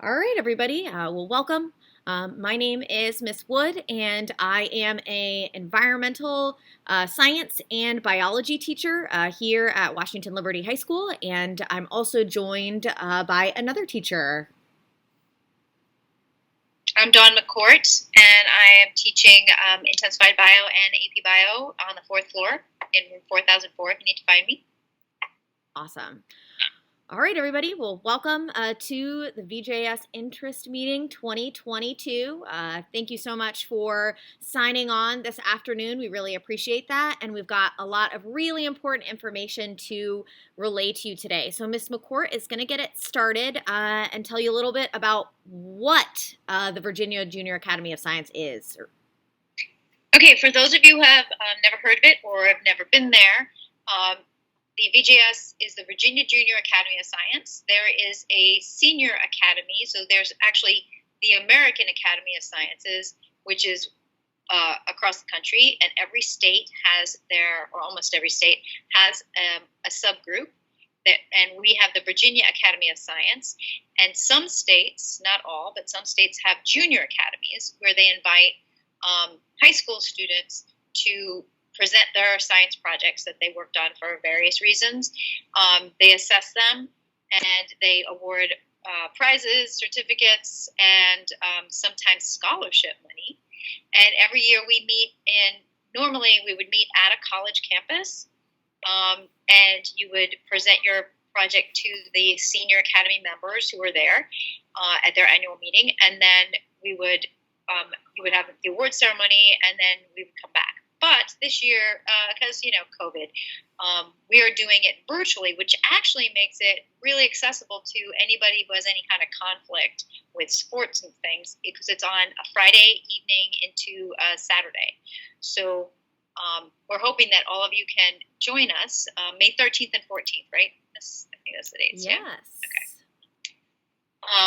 All right, everybody. Well, welcome. My name is Miss Wood, and I am a environmental science and biology teacher here at Washington Liberty High School, and I'm also joined by another teacher. I'm Dawn McCourt, and I am teaching intensified bio and AP bio on the fourth floor in room 4004 if you need to find me. Awesome. All right, everybody. Well, welcome to the VJAS Interest Meeting 2022. Thank you so much for signing on this afternoon. We really appreciate that. And we've got a lot of really important information to relay to you today. So Ms. McCourt is going to get it started and tell you a little bit about what the Virginia Junior Academy of Science is. Okay, for those of you who have never heard of it or have never been there, the VJS is the Virginia Junior Academy of Science. There is a senior academy, so there's actually the American Academy of Sciences, which is across the country, and every state has or almost every state has a subgroup. And we have the Virginia Academy of Science, and some states, not all, but some states have junior academies where they invite high school students to present their science projects that they worked on for various reasons. They assess them, and they award prizes, certificates, and sometimes scholarship money. And every year normally we would meet at a college campus, and you would present your project to the senior academy members who were there at their annual meeting, and then you would have the award ceremony, and then we would come back. But this year, because, COVID, we are doing it virtually, which actually makes it really accessible to anybody who has any kind of conflict with sports and things, because it's on a Friday evening into a Saturday. So we're hoping that all of you can join us May 13th and 14th, right? I think that's the dates. Yes. Yeah?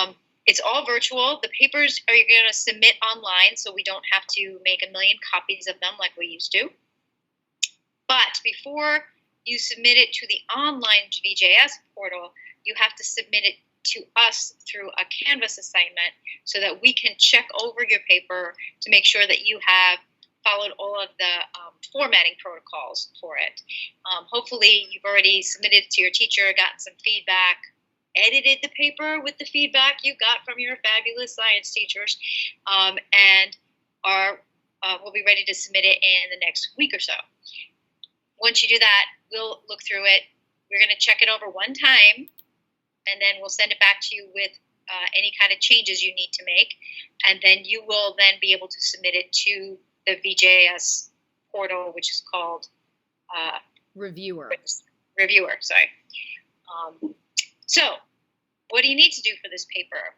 Okay. It's all virtual. The papers are you're going to submit online, so we don't have to make a million copies of them like we used to. But before you submit it to the online VJS portal, you have to submit it to us through a Canvas assignment so that we can check over your paper to make sure that you have followed all of the formatting protocols for it. Hopefully, you've already submitted it to your teacher, gotten some feedback, edited the paper with the feedback you got from your fabulous science teachers, and we'll be ready to submit it in the next week or so. Once you do that, we'll look through it. We're going to check it over one time, and then we'll send it back to you with any kind of changes you need to make, and then you will then be able to submit it to the VJAS portal, which is called Reviewer. Sorry. So, what do you need to do for this paper?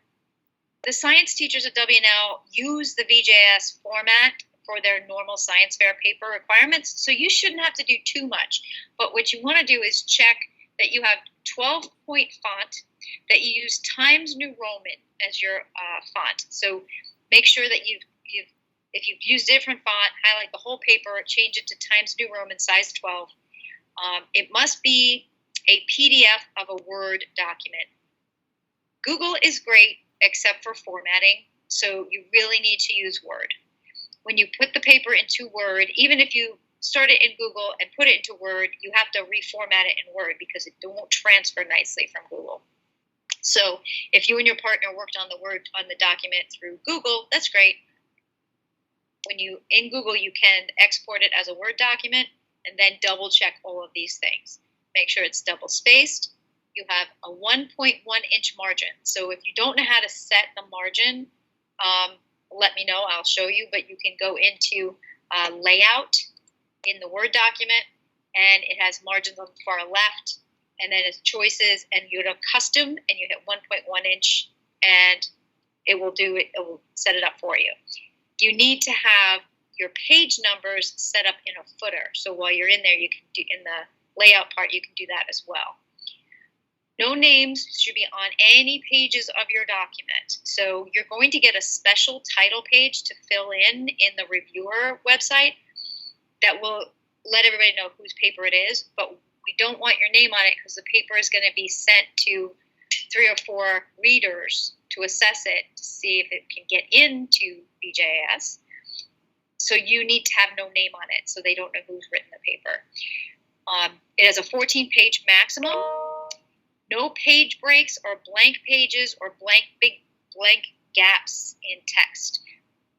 The science teachers at WNL use the VJS format for their normal science fair paper requirements, so you shouldn't have to do too much. But what you want to do is check that you have 12-point font, that you use Times New Roman as your font. So make sure that if you've used a different font, highlight the whole paper, change it to Times New Roman size 12. It must be a PDF of a Word document. Google is great except for formatting, so you really need to use Word. When you put the paper into Word, even if you start it in Google and put it into Word, you have to reformat it in Word because it won't transfer nicely from Google. So if you and your partner worked on the document through Google, that's great. In Google, you can export it as a Word document and then double check all of these things. Make sure it's double spaced. You have a 1.1-inch margin. So if you don't know how to set the margin, let me know. I'll show you. But you can go into layout in the Word document, and it has margins on the far left, and then it's choices, and you go to custom, and you hit 1.1 inch, and it will do it. It will set it up for you. You need to have your page numbers set up in a footer. So while you're in there, you can do in the layout part, you can do that as well. No names should be on any pages of your document. So you're going to get a special title page to fill in the reviewer website that will let everybody know whose paper it is, but we don't want your name on it because the paper is going to be sent to 3 or 4 readers to assess it to see if it can get into VJAS. So you need to have no name on it, so they don't know who's written the paper. It has a 14-page maximum. No page breaks or blank pages or big blank gaps in text.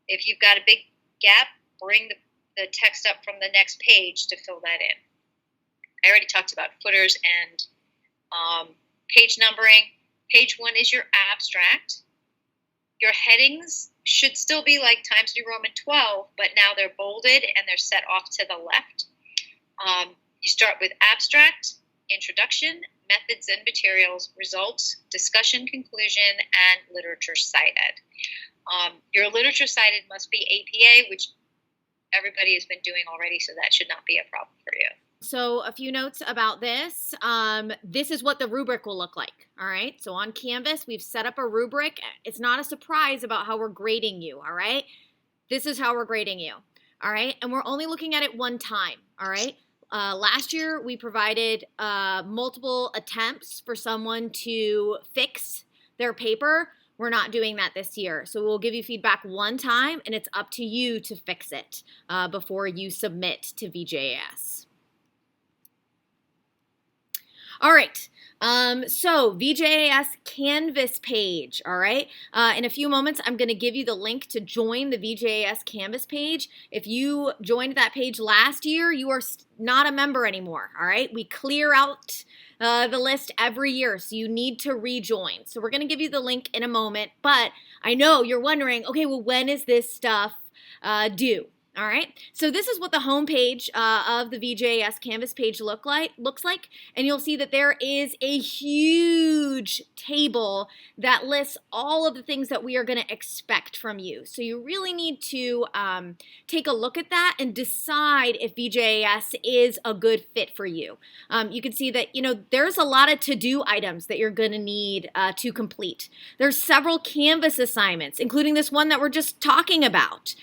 If you've got a big gap, bring the text up from the next page to fill that in. I already talked about footers and page numbering. Page 1 is your abstract. Your headings should still be like Times New Roman 12, but now they're bolded and they're set off to the left. You start with abstract, introduction, methods and materials, results, discussion, conclusion, and literature cited. Your literature cited must be APA, which everybody has been doing already, so that should not be a problem for you. So a few notes about this. This is what the rubric will look like, all right? So on Canvas, we've set up a rubric. It's not a surprise about how we're grading you, all right? This is how we're grading you, all right? And we're only looking at it one time, all right? Last year, we provided multiple attempts for someone to fix their paper. We're not doing that this year. So we'll give you feedback one time, and it's up to you to fix it before you submit to VJAS. All right, so VJAS Canvas page, all right? In a few moments, I'm going to give you the link to join the VJAS Canvas page. If you joined that page last year, you are not a member anymore, all right? We clear out the list every year, so you need to rejoin. So we're going to give you the link in a moment, but I know you're wondering, okay, well, when is this stuff due? All right, so this is what the home page of the VJAS Canvas page looks like, and you'll see that there is a huge table that lists all of the things that we are going to expect from you. So you really need to take a look at that and decide if VJAS is a good fit for you. You can see that, there's a lot of to-do items that you're going to need to complete. There's several Canvas assignments, including this one that we're just talking about.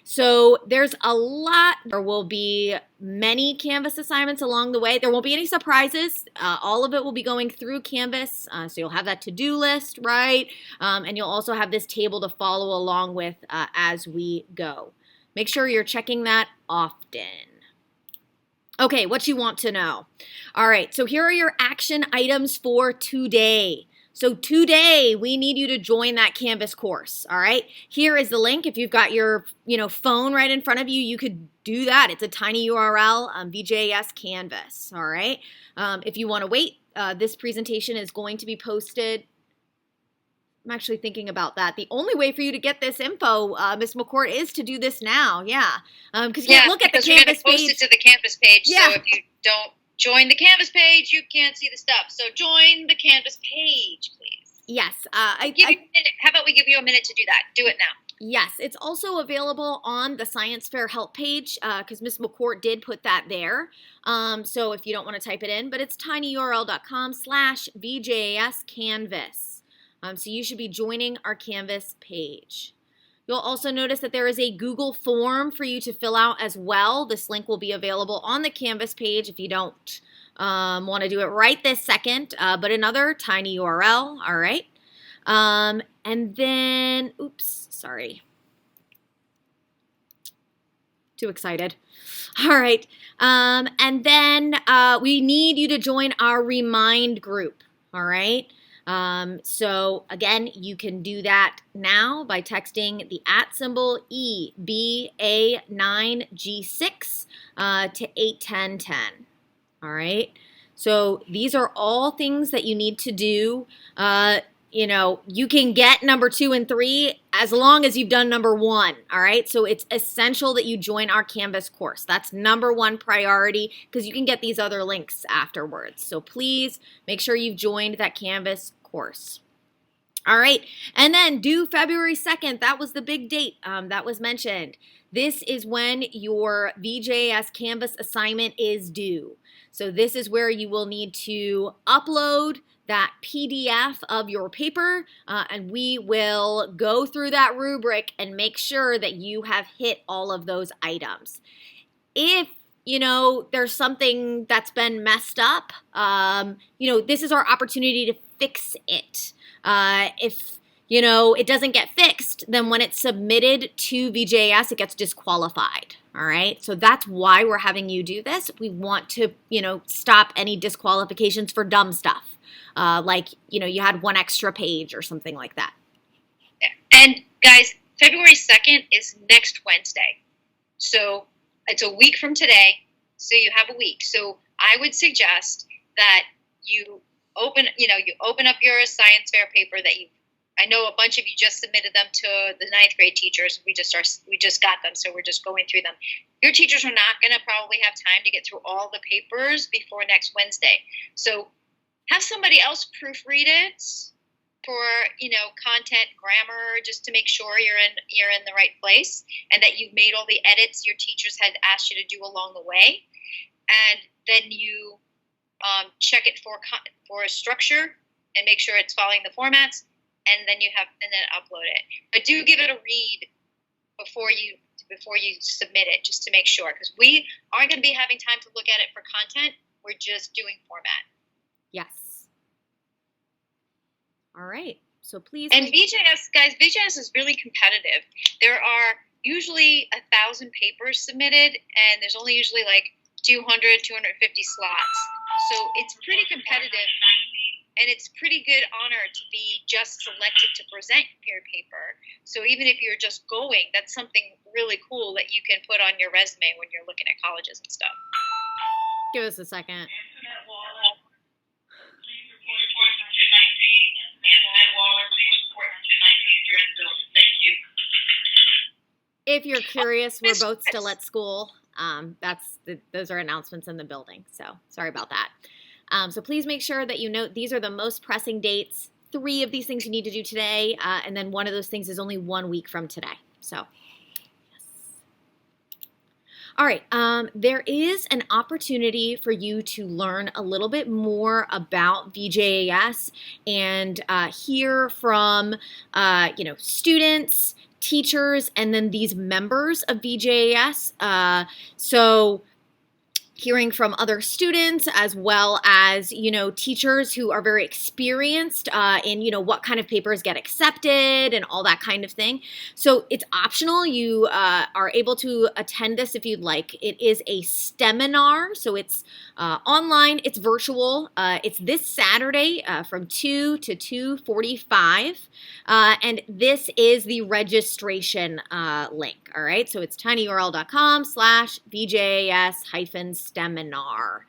So there's a lot. There will be many Canvas assignments along the way. There won't be any surprises. All of it will be going through Canvas. So you'll have that to-do list, right? And you'll also have this table to follow along with as we go. Make sure you're checking that often. Okay, what you want to know. All right, so here are your action items for today. So today, we need you to join that Canvas course, all right? Here is the link. If you've got your phone right in front of you, you could do that. It's a tiny URL, VJAS Canvas, all right? If you want to wait, this presentation is going to be posted. I'm actually thinking about that. The only way for you to get this info, Ms. McCourt, is to do this now, yeah. Because you can't look at the Canvas page. We're going to post it to the Campus page, yeah. So if you don't join the Canvas page, you can't see the stuff. So join the Canvas page, please. Yes. How about we give you a minute to do that? Do it now. Yes. It's also available on the Science Fair help page because Ms. McCourt did put that there. So if you don't want to type it in, but it's tinyurl.com/VJAS Canvas. So you should be joining our Canvas page. You'll also notice that there is a Google form for you to fill out as well. This link will be available on the Canvas page if you don't want to do it right this second, but another tiny URL, all right? And then, oops, sorry. Too excited. All right. And then we need you to join our Remind group, all right? So again, you can do that now by texting the @EBA9G6 to 81010. All right. So these are all things that you need to do. You can get number 2 and 3 as long as you've done number 1, all right? So it's essential that you join our Canvas course. That's number 1 priority because you can get these other links afterwards. So please make sure you've joined that Canvas course. All right, and then due February 2nd, that was the big date that was mentioned. This is when your VJAS Canvas assignment is due. So this is where you will need to upload that PDF of your paper, and we will go through that rubric and make sure that you have hit all of those items. If there's something that's been messed up, this is our opportunity to fix it. If it doesn't get fixed, then when it's submitted to VJAS, it gets disqualified. All right. So that's why we're having you do this. We want to, stop any disqualifications for dumb stuff. Like, you had one extra page or something like that. And guys, February 2nd is next Wednesday. So it's a week from today. So you have a week. So I would suggest that you open up your science fair paper that I know a bunch of you just submitted them to the 9th grade teachers. We just got them, so we're just going through them. Your teachers are not going to probably have time to get through all the papers before next Wednesday. So have somebody else proofread it for content, grammar, just to make sure you're in the right place and that you've made all the edits your teachers had asked you to do along the way, and then you check it for a structure and make sure it's following the formats, and then upload it. But do give it a read before you submit it, just to make sure, because we aren't going to be having time to look at it for content. We're just doing format. Yes. All right. So please. And VJAS, guys, VJAS is really competitive. There are usually 1,000 papers submitted, and there's only usually like 200, 250 slots. So it's pretty competitive, and it's pretty good honor to be just selected to present your paper. So even if you're just going, that's something really cool that you can put on your resume when you're looking at colleges and stuff. Give us a second. If you're curious, we're both still at school. Those are announcements in the building. So sorry about that. So please make sure that you note these are the most pressing dates. 3 of these things you need to do today, and then one of those things is only 1 week from today. So, yes. All right. There is an opportunity for you to learn a little bit more about VJAS and hear from, students, teachers, and then these members of VJAS. So hearing from other students as well as, teachers who are very experienced in, what kind of papers get accepted and all that kind of thing. So it's optional. You are able to attend this if you'd like. It is a seminar, so it's online, it's virtual. It's this Saturday from 2 to 2:45, and this is the registration link, all right? So it's tinyurl.com/VJAS-seminar.